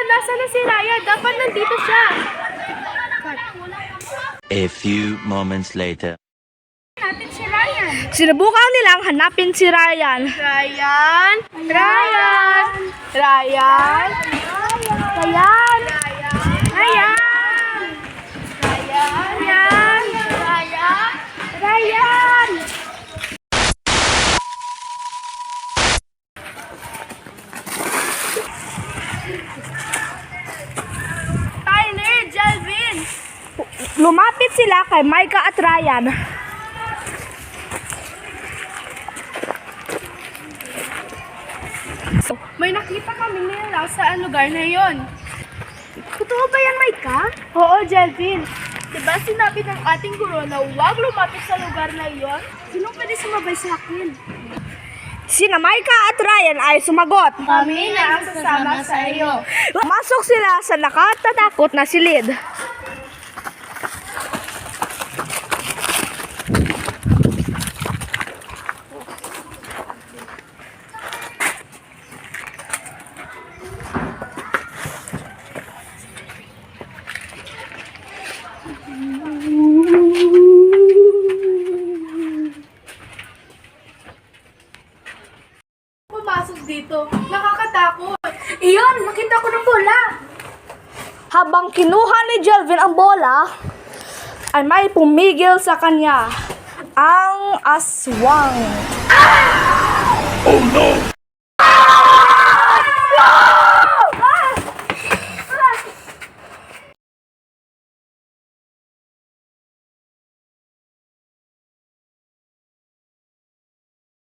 Nasa na si Ryan? Dapat nandito siya. A few moments later. Natin si Ryan. Sinubukan nilang hanapin si Ryan. Ryan! Ryan! Ryan! Ryan! Ryan! Ryan! Ryan! Ryan! Tyler! Jelvin! Lumapit sila kay Micah at Ryan. May nakita kami nila sa lugar na yon. Totoo ba yan, Micah? Oo, Jelvin. Diba sinabi ng ating guro na huwag lumapit sa lugar na iyon? Sino pwede sumabay sa akin? Sina Micah at Ryan ay sumagot. Kami na ang sasama sa iyo. Masok sila sa nakatatakot na silid. Pumasok dito. Nakakatakot. Iyon, nakita ko ng bola. Habang kinuha ni Jelvin ang bola, ay may pumigil sa kanya. Ang aswang. Oh no!